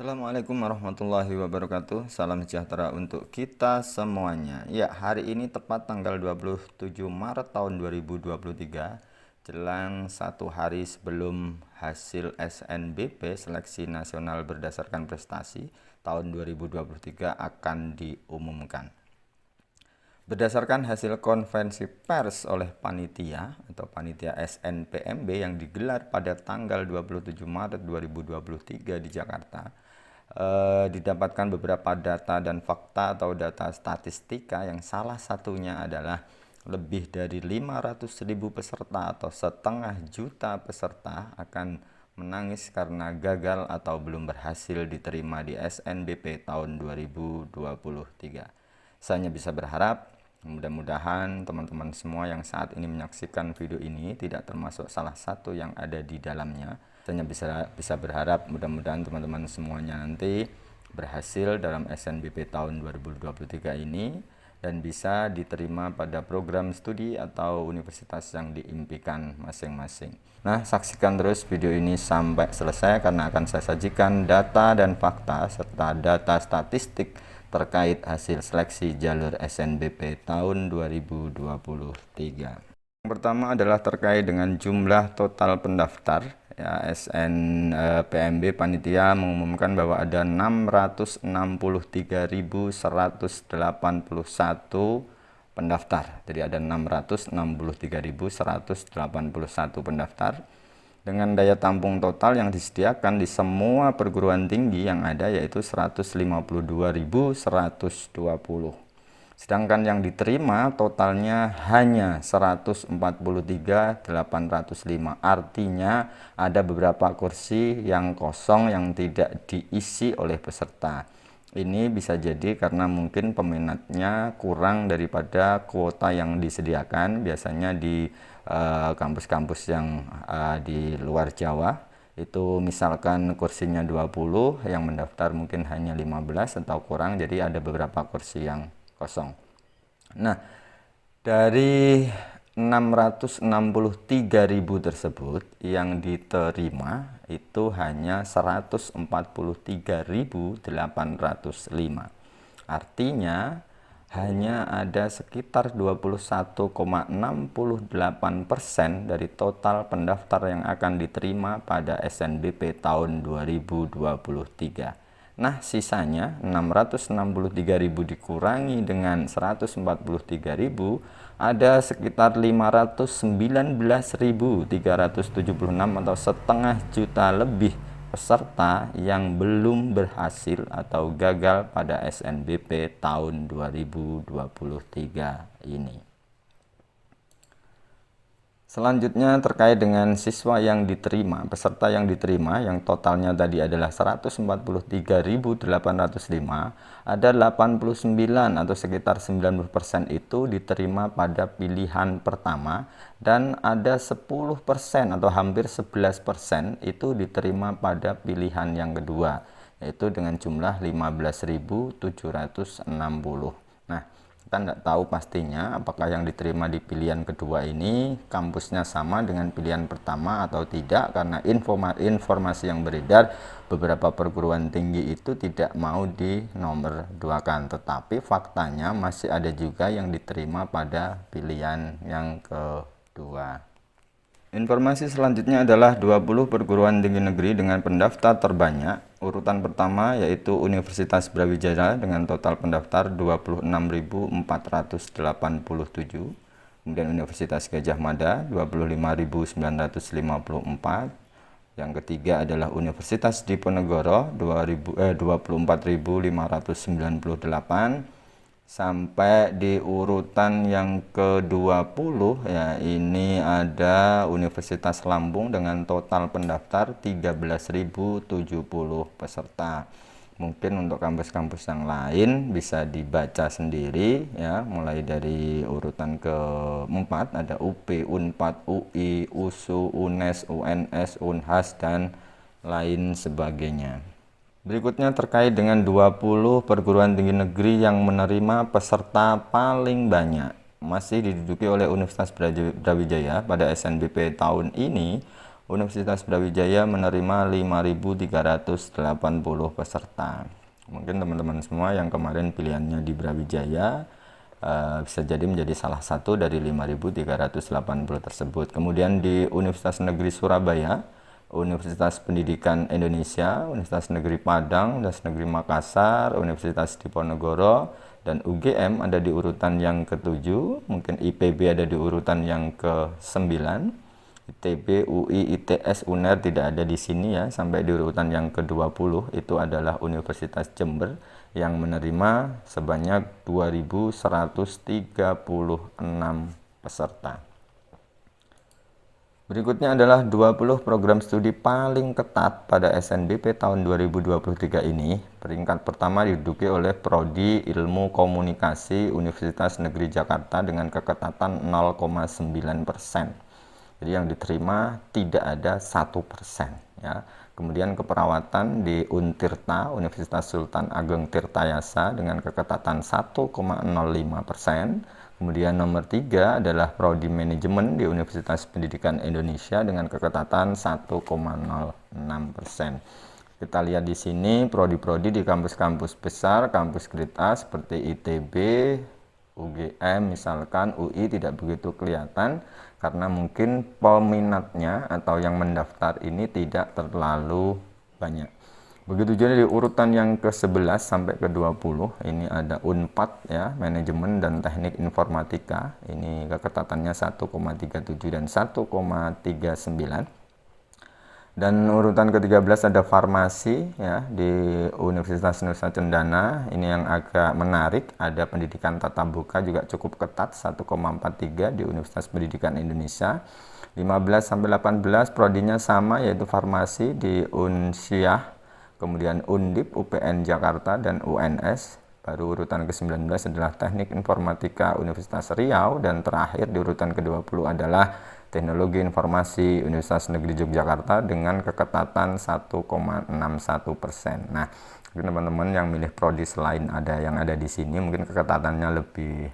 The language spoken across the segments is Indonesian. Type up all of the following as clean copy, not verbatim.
Assalamualaikum warahmatullahi wabarakatuh. Salam sejahtera untuk kita semuanya. Ya, hari ini tepat tanggal 27 Maret tahun 2023, jelang satu hari sebelum hasil SNBP Seleksi Nasional Berdasarkan Prestasi tahun 2023 akan diumumkan. Berdasarkan hasil konferensi pers oleh panitia atau panitia SNPMB yang digelar pada tanggal 27 Maret 2023 di Jakarta, didapatkan beberapa data dan fakta atau data statistika yang salah satunya adalah lebih dari 500.000 peserta atau setengah juta peserta akan menangis karena gagal atau belum berhasil diterima di SNBP tahun 2023. Saya hanya bisa berharap mudah-mudahan teman-teman semua yang saat ini menyaksikan video ini tidak termasuk salah satu yang ada di dalamnya. Saya bisa berharap mudah-mudahan teman-teman semuanya nanti berhasil dalam SNBP tahun 2023 ini dan bisa diterima pada program studi atau universitas yang diimpikan masing-masing. Nah, saksikan terus video ini sampai selesai karena akan saya sajikan data dan fakta serta data statistik terkait hasil seleksi jalur SNBP tahun 2023. Yang pertama adalah terkait dengan jumlah total pendaftar. Ya, SNPMB panitia mengumumkan bahwa ada 663.181 pendaftar. Jadi ada 663.181 pendaftar dengan daya tampung total yang disediakan di semua perguruan tinggi yang ada yaitu 152.120. Sedangkan yang diterima totalnya hanya 143.805. Artinya ada beberapa kursi yang kosong yang tidak diisi oleh peserta. Ini bisa jadi karena mungkin peminatnya kurang daripada kuota yang disediakan. Biasanya di kampus-kampus yang di luar Jawa itu misalkan kursinya 20, yang mendaftar mungkin hanya 15 atau kurang, jadi ada beberapa kursi yang kosong. Nah, dari 663.000 tersebut yang diterima itu hanya 143.805. Artinya hanya ada sekitar 21,68% dari total pendaftar yang akan diterima pada SNBP tahun 2023. Nah, sisanya 663.000 dikurangi dengan 143.000, ada sekitar 519.376 atau setengah juta lebih peserta yang belum berhasil atau gagal pada SNBP tahun 2023 ini. Selanjutnya terkait dengan siswa yang diterima, peserta yang diterima yang totalnya tadi adalah 143.805, ada 89 atau sekitar 90% itu diterima pada pilihan pertama dan ada 10% atau hampir 11% itu diterima pada pilihan yang kedua, yaitu dengan jumlah 15.760. Nah, kita tidak tahu pastinya apakah yang diterima di pilihan kedua ini kampusnya sama dengan pilihan pertama atau tidak, karena informasi yang beredar beberapa perguruan tinggi itu tidak mau dinomor duakan, tetapi faktanya masih ada juga yang diterima pada pilihan yang kedua. Informasi selanjutnya adalah 20 perguruan tinggi negeri dengan pendaftar terbanyak. Urutan pertama yaitu Universitas Brawijaya dengan total pendaftar 26.487. Kemudian Universitas Gadjah Mada 25.954. Yang ketiga adalah Universitas Diponegoro 24.598. Sampai di urutan yang ke-20 ya, ini ada Universitas Lambung dengan total pendaftar 13.070 peserta. Mungkin untuk kampus-kampus yang lain bisa dibaca sendiri ya, mulai dari urutan ke-4 ada UP, Unpad, UI, USU, UNES, UNS, Unhas dan lain sebagainya. Berikutnya terkait dengan 20 perguruan tinggi negeri yang menerima peserta paling banyak. Masih diduduki oleh Universitas Brawijaya pada SNBP tahun ini. Universitas Brawijaya menerima 5.380 peserta. Mungkin teman-teman semua yang kemarin pilihannya di Brawijaya bisa jadi menjadi salah satu dari 5.380 tersebut. Kemudian di Universitas Negeri Surabaya, Universitas Pendidikan Indonesia, Universitas Negeri Padang, Universitas Negeri Makassar, Universitas Diponegoro, dan UGM ada di urutan yang ke-7, mungkin IPB ada di urutan yang ke-9, ITB, UI, ITS, UNER tidak ada di sini ya, sampai di urutan yang ke-20 itu adalah Universitas Jember yang menerima sebanyak 2.136 peserta. Berikutnya adalah 20 program studi paling ketat pada SNBP tahun 2023 ini. Peringkat pertama diduduki oleh Prodi Ilmu Komunikasi Universitas Negeri Jakarta dengan keketatan 0,9%. Jadi yang diterima tidak ada 1%. Ya. Kemudian keperawatan di Untirta, Universitas Sultan Ageng Tirtayasa dengan keketatan 1,05%. Kemudian nomor 3 adalah Prodi Manajemen di Universitas Pendidikan Indonesia dengan keketatan 1,06%. Kita lihat di sini prodi-prodi di kampus-kampus besar, kampus grade A seperti ITB, UGM misalkan, UI tidak begitu kelihatan karena mungkin peminatnya atau yang mendaftar ini tidak terlalu banyak. Begitu juga di urutan yang ke-11 sampai ke-20 ini ada Unpad ya, Manajemen dan Teknik Informatika. Ini keketatannya 1,37 dan 1,39. Dan urutan ke-13 ada Farmasi ya di Universitas Nusa Cendana. Ini yang agak menarik, ada Pendidikan Tatap Muka juga cukup ketat 1,43 di Universitas Pendidikan Indonesia. 15 sampai 18 prodinya sama yaitu Farmasi di Unsyah, kemudian Undip, UPN Jakarta dan UNS. Baru urutan ke-19 adalah Teknik Informatika Universitas Riau dan terakhir di urutan ke-20 adalah Teknologi Informasi Universitas Negeri Yogyakarta dengan keketatan 1,61%. Nah, teman-teman yang milih prodi selain yang ada di sini mungkin keketatannya lebih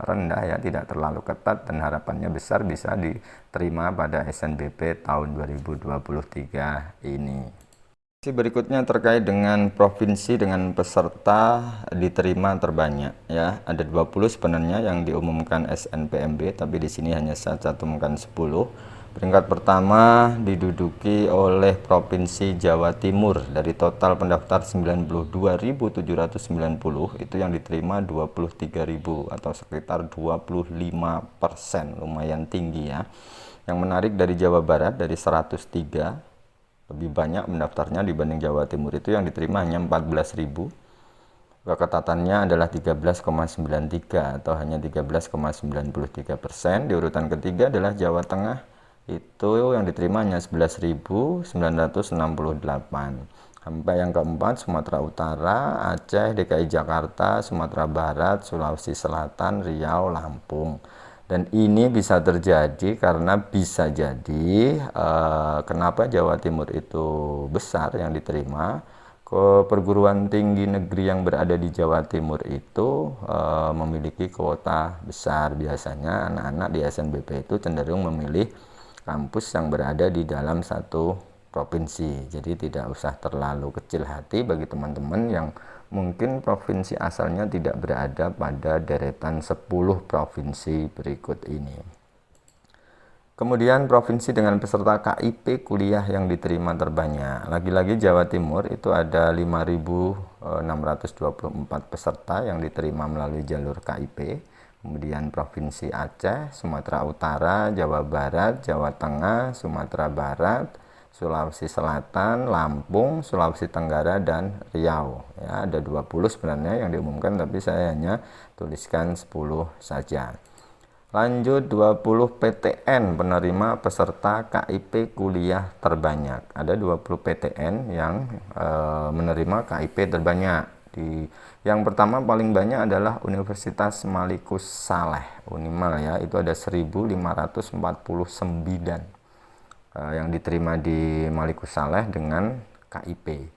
rendah ya, tidak terlalu ketat dan harapannya besar bisa diterima pada SNBP tahun 2023 ini. Berikutnya terkait dengan provinsi dengan peserta diterima terbanyak ya. Ada 20 sebenarnya yang diumumkan SNPMB, tapi di sini hanya saya cantumkan 10. Peringkat pertama diduduki oleh Provinsi Jawa Timur. Dari total pendaftar 92.790 itu yang diterima 23.000 atau sekitar 25%, lumayan tinggi ya. Yang menarik dari Jawa Barat dari 103 lebih banyak mendaftarnya dibanding Jawa Timur, itu yang diterima hanya 14.000. Keketatannya adalah 13,93 atau hanya 13,93%. Di urutan ketiga adalah Jawa Tengah, itu yang diterima hanya 11.968. Sampai yang keempat Sumatera Utara, Aceh, DKI Jakarta, Sumatera Barat, Sulawesi Selatan, Riau, Lampung. Dan ini bisa terjadi karena bisa jadi kenapa Jawa Timur itu besar yang diterima. Ke perguruan tinggi negeri yang berada di Jawa Timur itu memiliki kuota besar. Biasanya anak-anak di SNBP itu cenderung memilih kampus yang berada di dalam satu provinsi. Jadi tidak usah terlalu kecil hati bagi teman-teman yang mungkin provinsi asalnya tidak berada pada deretan 10 provinsi berikut ini. Kemudian provinsi dengan peserta KIP kuliah yang diterima terbanyak. Lagi-lagi Jawa Timur itu ada 5.624 peserta yang diterima melalui jalur KIP. Kemudian Provinsi Aceh, Sumatera Utara, Jawa Barat, Jawa Tengah, Sumatera Barat, Sulawesi Selatan, Lampung, Sulawesi Tenggara, dan Riau. Ya, ada 20 sebenarnya yang diumumkan, tapi saya hanya tuliskan 10 saja. Lanjut 20 PTN penerima peserta KIP kuliah terbanyak. Ada 20 PTN yang menerima KIP terbanyak. Yang pertama paling banyak adalah Universitas Malikus Saleh, Unimal ya, itu ada 1.549 yang diterima di Malikus Saleh dengan KIP.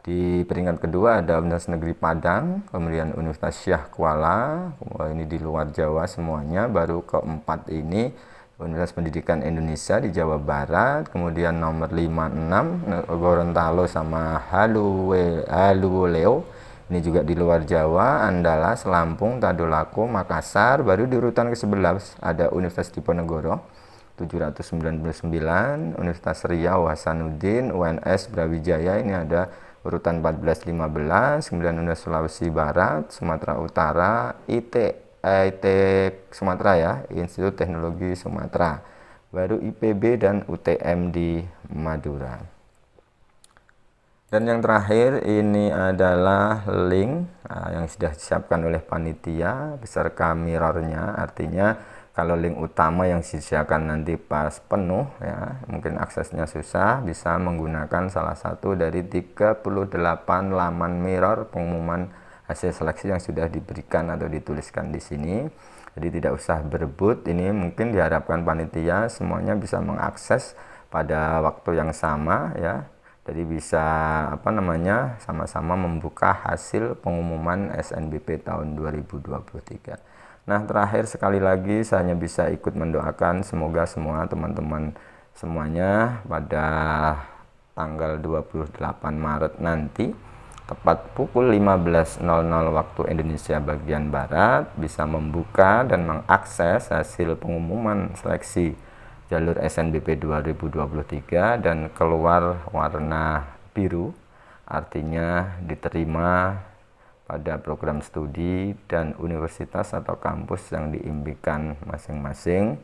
Di peringkat kedua ada Universitas Negeri Padang, kemudian Universitas Syah Kuala, ini di luar Jawa semuanya. Baru keempat ini Universitas Pendidikan Indonesia di Jawa Barat, kemudian nomor 56 Gorontalo sama Haluoleo, ini juga di luar Jawa, Andalas, Lampung, Tadulako, Makassar. Baru di urutan ke-11 ada Universitas Diponegoro 799, Universitas Riau Hasanuddin, UNS Brawijaya, ini ada urutan 1415, kemudian Universitas Sulawesi Barat, Sumatera Utara, IT Sumatera ya, Institut Teknologi Sumatera, baru IPB dan UTM di Madura. Dan yang terakhir ini adalah link yang sudah disiapkan oleh panitia beserta mirrornya, artinya kalau link utama yang disediakan nanti pas penuh ya, mungkin aksesnya susah, bisa menggunakan salah satu dari 38 laman mirror pengumuman hasil seleksi yang sudah diberikan atau dituliskan di sini. Jadi tidak usah berebut, ini mungkin diharapkan panitia semuanya bisa mengakses pada waktu yang sama ya. Jadi bisa sama-sama membuka hasil pengumuman SNBP tahun 2023. Nah, terakhir sekali lagi saya hanya bisa ikut mendoakan semoga semua teman-teman semuanya pada tanggal 28 Maret nanti tepat pukul 15.00 waktu Indonesia bagian Barat bisa membuka dan mengakses hasil pengumuman seleksi jalur SNBP 2023 dan keluar warna biru, artinya diterima pada program studi dan universitas atau kampus yang diimpikan masing-masing.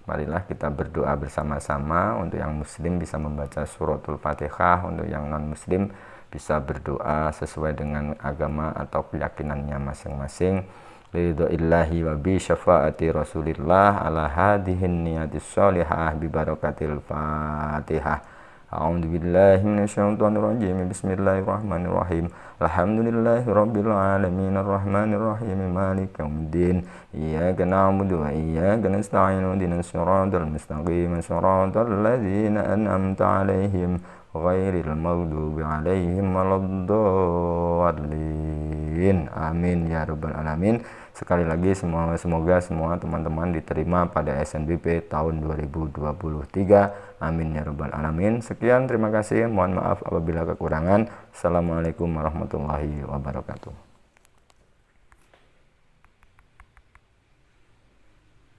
Marilah kita berdoa bersama-sama. Untuk yang muslim bisa membaca suratul Fatihah, untuk yang non-muslim bisa berdoa sesuai dengan agama atau keyakinannya masing-masing. Ridhoillahi wa bi syafaati Rasulillah ala hadihin niyatis sholihah bi barakatil Fatihah. A'udzu billahi minasyaitonir rajim. Bismillahirrahmanirrahim. Alhamdulillahi rabbil alamin arrahmanir rahim maliki yaumiddin. Iyyaka na'budu wa iyyaka nasta'in ihdinas siratal mustaqim siratal ladzina an'amta 'alaihim ghairil maghdubi 'alaihim waladdallin. Amin ya rabbal alamin. Sekali lagi semoga semua teman-teman diterima pada SNBP tahun 2023. Amin ya rabbal alamin. Sekian, terima kasih. Mohon maaf apabila kekurangan. Assalamualaikum warahmatullahi wabarakatuh.